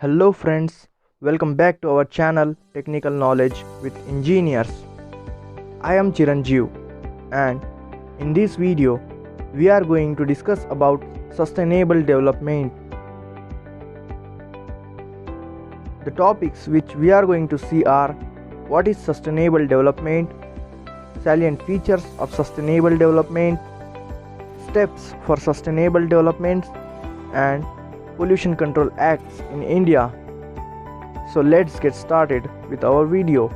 Hello friends, welcome back to our channel Technical Knowledge with Engineers. I am Chiranjeev and in this video we are going to discuss about sustainable development. The topics which we are going to see are what is sustainable development, salient features of sustainable development, steps for sustainable development and pollution control acts in India. So let's get started with our video.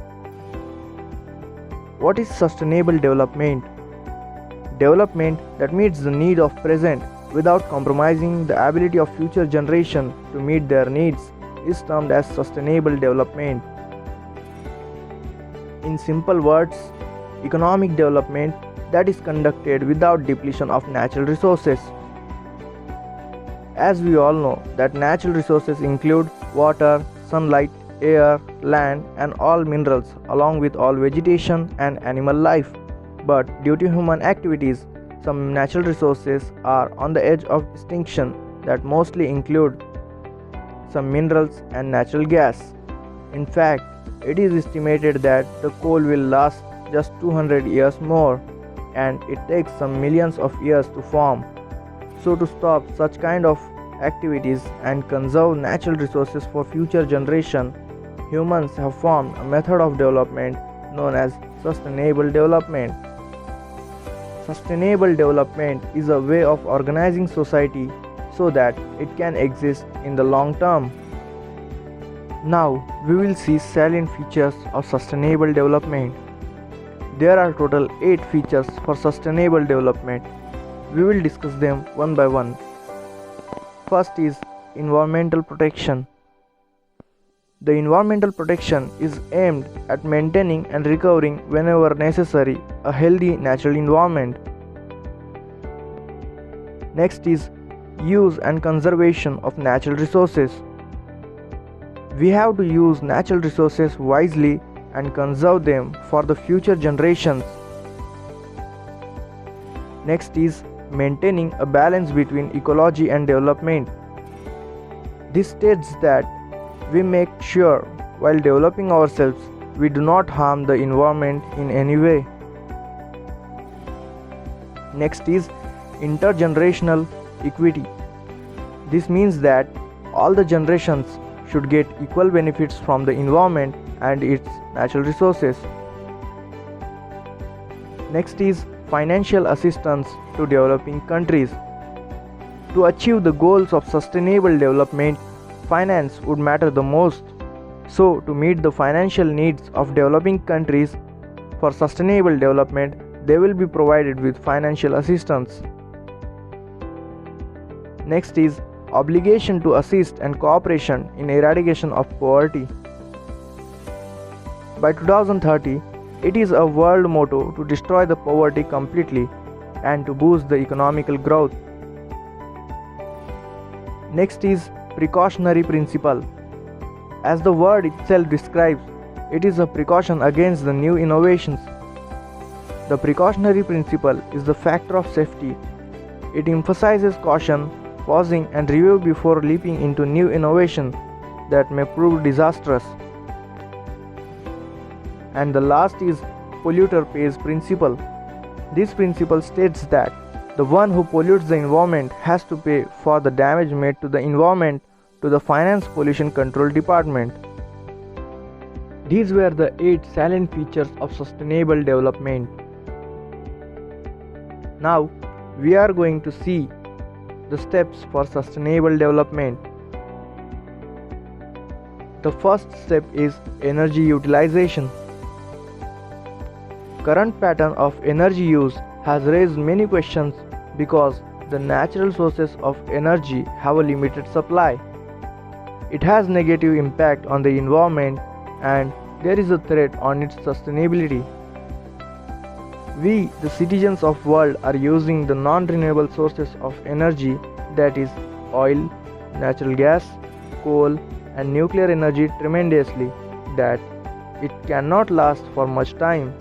What is sustainable development? Development that meets the need of present without compromising the ability of future generation to meet their needs is termed as sustainable development. In simple words, economic development that is conducted without depletion of natural resources. As we all know that natural resources include water, sunlight, air, land and all minerals along with all vegetation and animal life. But due to human activities, some natural resources are on the edge of extinction that mostly include some minerals and natural gas. In fact, it is estimated that the coal will last just 200 years more and it takes some millions of years to form. So to stop such kind of activities and conserve natural resources for future generation, humans have formed a method of development known as sustainable development. Sustainable development is a way of organizing society so that it can exist in the long term. Now we will see salient features of sustainable development. There are total 8 features for sustainable development. We will discuss them one by one. First is environmental protection. The environmental protection is aimed at maintaining and recovering whenever necessary a healthy natural environment. Next is use and conservation of natural resources. We have to use natural resources wisely and conserve them for the future generations. Next is maintaining a balance between ecology and development. This states that we make sure while developing ourselves we do not harm the environment in any way. Next is intergenerational equity. This means that all the generations should get equal benefits from the environment and its natural resources. Next is financial assistance to developing countries. To achieve the goals of sustainable development, finance would matter the most. So, to meet the financial needs of developing countries for sustainable development, they will be provided with financial assistance. Next is obligation to assist and cooperation in eradication of poverty. By 2030, it is a world motto to destroy the poverty completely and to boost the economical growth. Next is precautionary principle. As the word itself describes, it is a precaution against the new innovations. The precautionary principle is the factor of safety. It emphasizes caution, pausing and review before leaping into new innovation that may prove disastrous. And the last is polluter pays principle. This principle states that the one who pollutes the environment has to pay for the damage made to the environment to the Finance Pollution Control Department. These were the 8 salient features of sustainable development. Now we are going to see the steps for sustainable development. The first step is energy utilization. Current pattern of energy use has raised many questions because the natural sources of energy have a limited supply. It has negative impact on the environment and there is a threat on its sustainability. We, the citizens of the world, are using the non-renewable sources of energy, that is oil, natural gas, coal and nuclear energy tremendously that it cannot last for much time.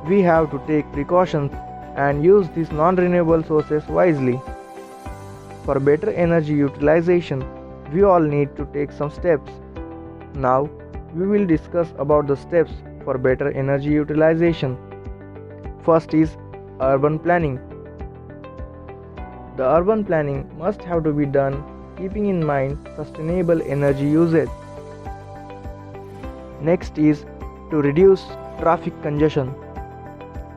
We have to take precautions and use these non-renewable sources wisely. For better energy utilization, we all need to take some steps. Now, we will discuss about the steps for better energy utilization. First is urban planning. The urban planning must have to be done keeping in mind sustainable energy usage. Next is to reduce traffic congestion.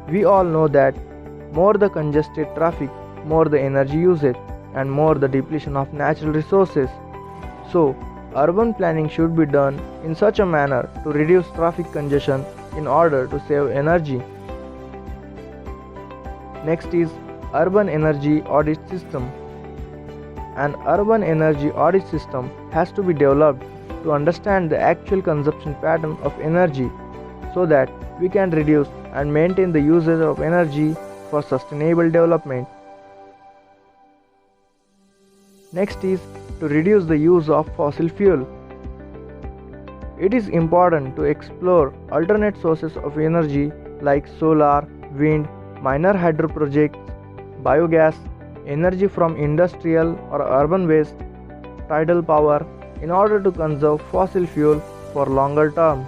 We all know that more the congested traffic, more the energy usage and more the depletion of natural resources. So, urban planning should be done in such a manner to reduce traffic congestion in order to save energy. Next is urban energy audit system. An urban energy audit system has to be developed to understand the actual consumption pattern of energy so that we can reduce and maintain the usage of energy for sustainable development. Next is to reduce the use of fossil fuel. It is important to explore alternate sources of energy like solar, wind, minor hydro projects, biogas, energy from industrial or urban waste, tidal power in order to conserve fossil fuel for longer term.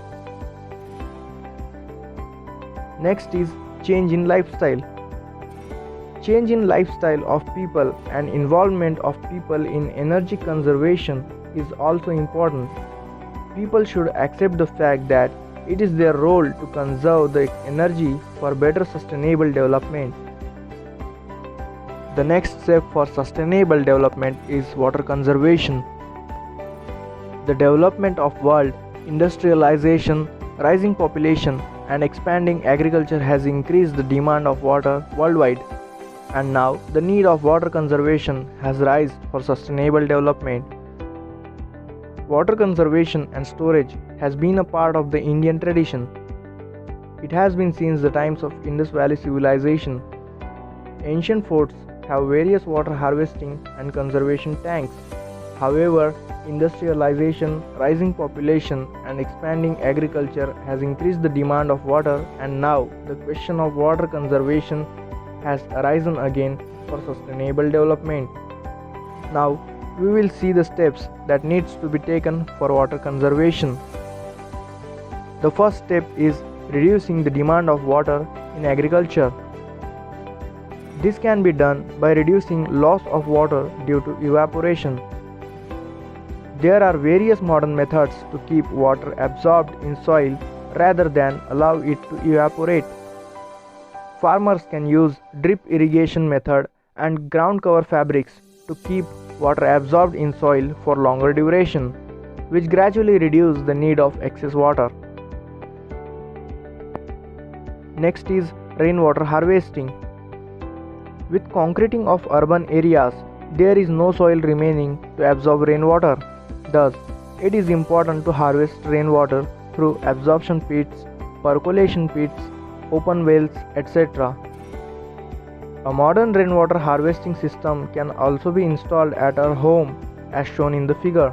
Next is change in lifestyle. Change in lifestyle of people and involvement of people in energy conservation is also important. People should accept the fact that it is their role to conserve the energy for better sustainable development. The next step for sustainable development is water conservation. The development of world industrialization, rising population and expanding agriculture has increased the demand of water worldwide, and now the need of water conservation has risen for sustainable development. Water conservation and storage has been a part of the Indian tradition. It has been since the times of Indus Valley civilization. Ancient forts have various water harvesting and conservation tanks. However, industrialization, rising population and expanding agriculture has increased the demand of water, and now the question of water conservation has arisen again for sustainable development. Now, we will see the steps that needs to be taken for water conservation. The first step is reducing the demand of water in agriculture. This can be done by reducing loss of water due to evaporation. There are various modern methods to keep water absorbed in soil rather than allow it to evaporate. Farmers can use drip irrigation method and ground cover fabrics to keep water absorbed in soil for longer duration, which gradually reduce the need of excess water. Next is rainwater harvesting. With concreting of urban areas, there is no soil remaining to absorb rainwater. Thus, it is important to harvest rainwater through absorption pits, percolation pits, open wells, etc. A modern rainwater harvesting system can also be installed at our home as shown in the figure.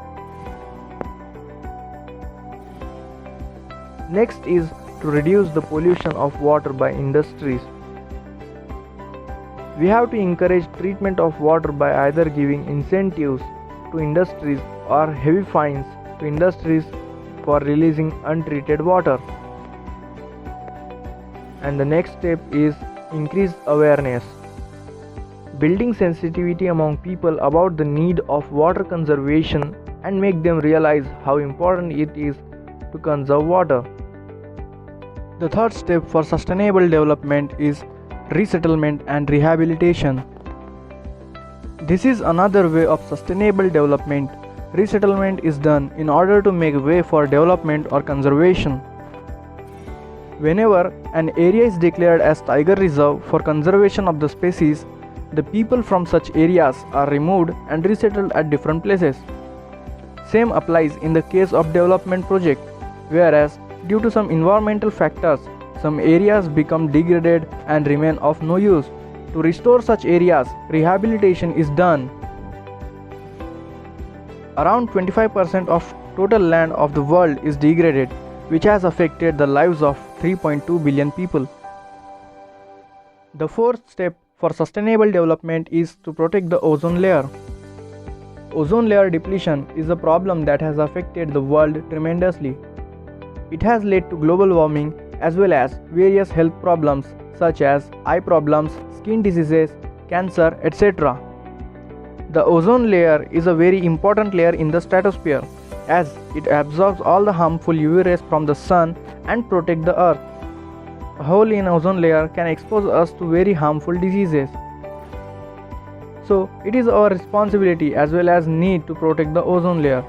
Next is to reduce the pollution of water by industries. We have to encourage treatment of water by either giving incentives to industries or heavy fines to industries for releasing untreated water. And the next step is increased awareness. Building sensitivity among people about the need of water conservation and make them realize how important it is to conserve water. The third step for sustainable development is resettlement and rehabilitation. This is another way of sustainable development. Resettlement is done in order to make way for development or conservation. Whenever an area is declared as tiger reserve for conservation of the species, the people from such areas are removed and resettled at different places. Same applies in the case of development project, whereas due to some environmental factors, some areas become degraded and remain of no use. To restore such areas, rehabilitation is done. Around 25% of total land of the world is degraded, which has affected the lives of 3.2 billion people. The fourth step for sustainable development is to protect the ozone layer. Ozone layer depletion is a problem that has affected the world tremendously. It has led to global warming as well as various health problems such as eye problems, skin diseases, cancer, etc. The ozone layer is a very important layer in the stratosphere as it absorbs all the harmful UV rays from the sun and protect the earth. A hole in ozone layer can expose us to very harmful diseases. So it is our responsibility as well as need to protect the ozone layer.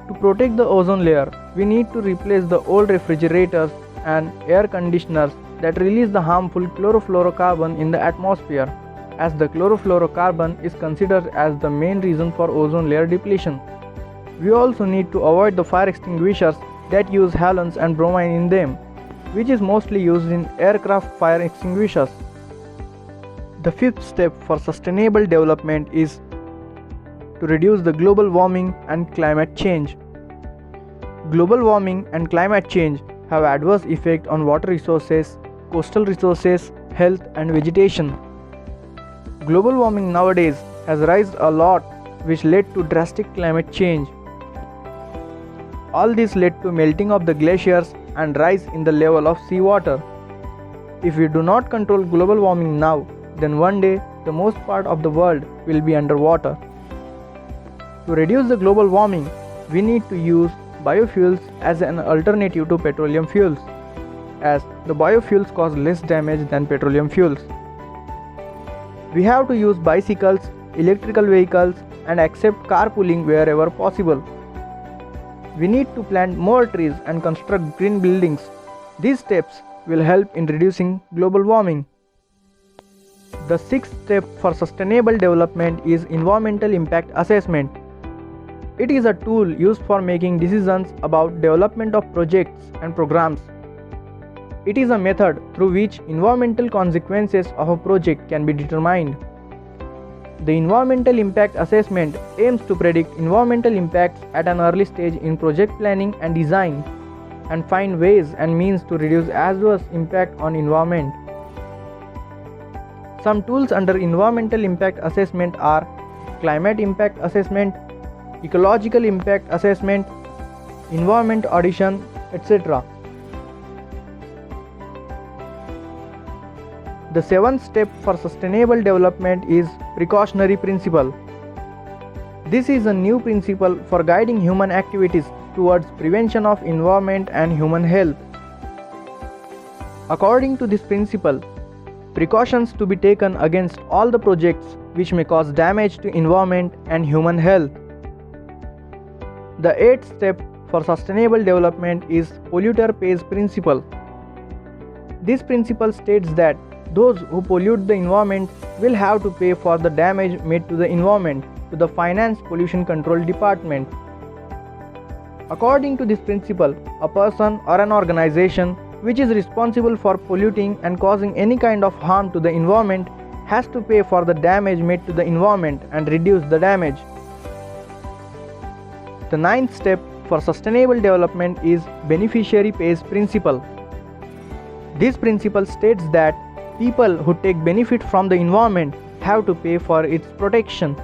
To protect the ozone layer, we need to replace the old refrigerators and air conditioners that release the harmful chlorofluorocarbon in the atmosphere, as the chlorofluorocarbon is considered as the main reason for ozone layer depletion. We also need to avoid the fire extinguishers that use halogens and bromine in them, which is mostly used in aircraft fire extinguishers. The fifth step for sustainable development is to reduce the global warming and climate change. Global warming and climate change have adverse effect on water resources, coastal resources, health and vegetation. Global warming nowadays has risen a lot, which led to drastic climate change. All this led to melting of the glaciers and rise in the level of seawater. If we do not control global warming now, then one day the most part of the world will be underwater. To reduce the global warming, we need to use biofuels as an alternative to petroleum fuels, as the biofuels cause less damage than petroleum fuels. We have to use bicycles, electrical vehicles, and accept carpooling wherever possible. We need to plant more trees and construct green buildings. These steps will help in reducing global warming. The sixth step for sustainable development is environmental impact assessment. It is a tool used for making decisions about development of projects and programs. It is a method through which environmental consequences of a project can be determined. The environmental impact assessment aims to predict environmental impacts at an early stage in project planning and design, and find ways and means to reduce adverse impact on environment. Some tools under environmental impact assessment are climate impact assessment, ecological impact assessment, environment audition, etc. The seventh step for sustainable development is precautionary principle. This is a new principle for guiding human activities towards prevention of environment and human health. According to this principle, precautions to be taken against all the projects which may cause damage to environment and human health. The eighth step for sustainable development is polluter pays principle. This principle states that those who pollute the environment will have to pay for the damage made to the environment to the Finance Pollution Control Department. According to this principle, a person or an organization which is responsible for polluting and causing any kind of harm to the environment has to pay for the damage made to the environment and reduce the damage. The ninth step for sustainable development is beneficiary pays principle. This principle states that people who take benefit from the environment have to pay for its protection.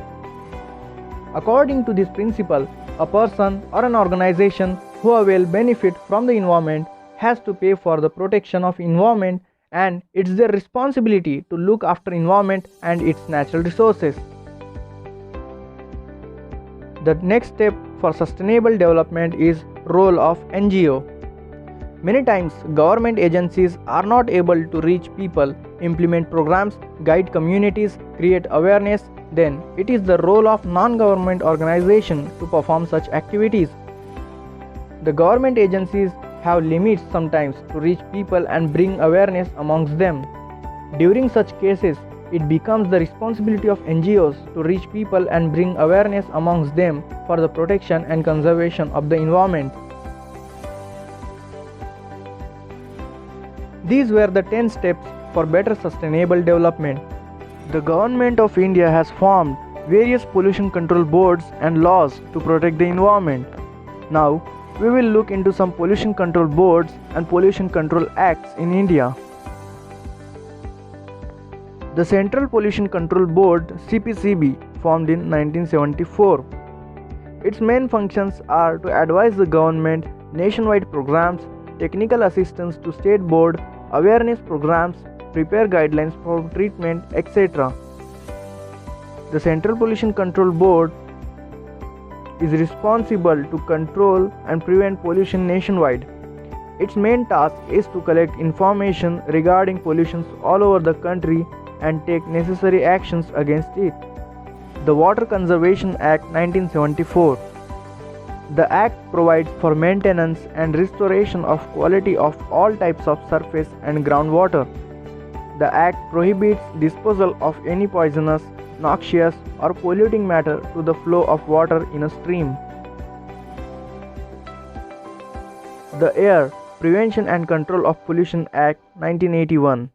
According to this principle, a person or an organization who avail benefit from the environment has to pay for the protection of environment, and it's their responsibility to look after environment and its natural resources. The next step for sustainable development is role of NGO. Many times government agencies are not able to reach people, implement programs, guide communities, create awareness. Then it is the role of non-government organizations to perform such activities. The government agencies have limits sometimes to reach people and bring awareness amongst them. During such cases, it becomes the responsibility of NGOs to reach people and bring awareness amongst them for the protection and conservation of the environment. These were the 10 steps for better sustainable development. The Government of India has formed various pollution control boards and laws to protect the environment. Now, we will look into some pollution control boards and pollution control acts in India. The Central Pollution Control Board (CPCB) formed in 1974. Its main functions are to advise the government, nationwide programs, technical assistance to state board, awareness programs, prepare guidelines for treatment, etc. The Central Pollution Control Board is responsible to control and prevent pollution nationwide. Its main task is to collect information regarding pollution all over the country and take necessary actions against it. The Water Conservation Act 1974. The Act provides for maintenance and restoration of quality of all types of surface and groundwater. The Act prohibits disposal of any poisonous, noxious, or polluting matter to the flow of water in a stream. The Air Prevention and Control of Pollution Act 1981.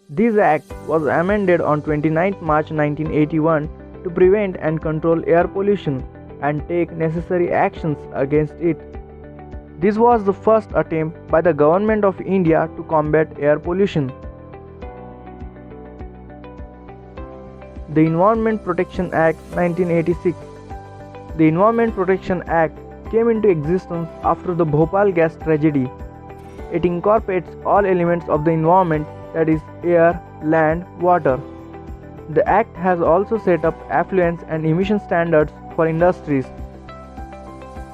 This act was amended on 29 March 1981 to prevent and control air pollution and take necessary actions against it. This was the first attempt by the Government of India to combat air pollution. The Environment Protection Act 1986. The Environment Protection Act came into existence after the Bhopal gas tragedy. It incorporates all elements of the environment, that is, air, land, water. The Act has also set up effluents and emission standards for industries.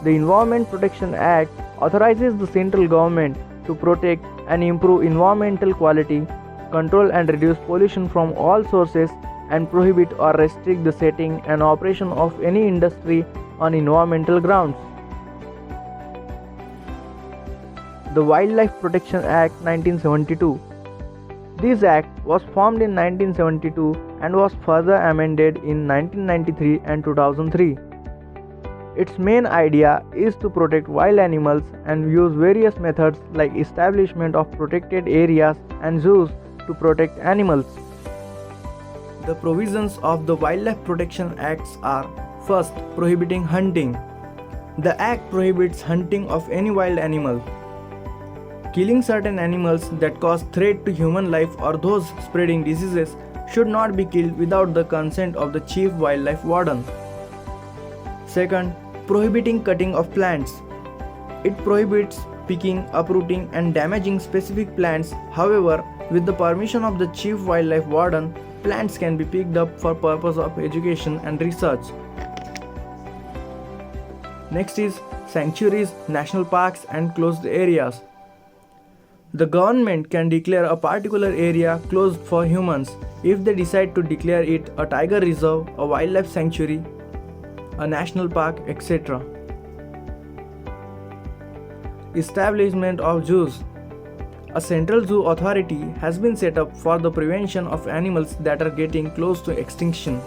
The Environment Protection Act authorizes the central government to protect and improve environmental quality, control and reduce pollution from all sources, and prohibit or restrict the setting and operation of any industry on environmental grounds. The Wildlife Protection Act 1972. This act was formed in 1972 and was further amended in 1993 and 2003. Its main idea is to protect wild animals and use various methods like establishment of protected areas and zoos to protect animals. The provisions of the Wildlife Protection Acts are: first, prohibiting hunting. The act prohibits hunting of any wild animal. Killing certain animals that cause threat to human life or those spreading diseases should not be killed without the consent of the chief wildlife warden. Second, prohibiting cutting of plants. It prohibits picking, uprooting and damaging specific plants. However, with the permission of the chief wildlife warden, plants can be picked up for purpose of education and research. Next is sanctuaries, national parks and closed areas. The government can declare a particular area closed for humans if they decide to declare it a tiger reserve, a wildlife sanctuary, a national park, etc. Establishment of zoos. A central zoo authority has been set up for the prevention of animals that are getting close to extinction.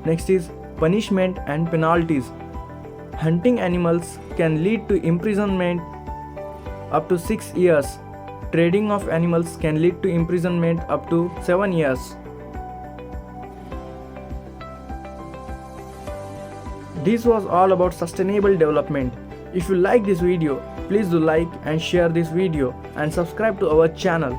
Next is punishment and penalties. Hunting animals can lead to imprisonment up to 6 years. Trading of animals can lead to imprisonment up to 7 years. This was all about sustainable development. If you like this video, please do like and share this video and subscribe to our channel.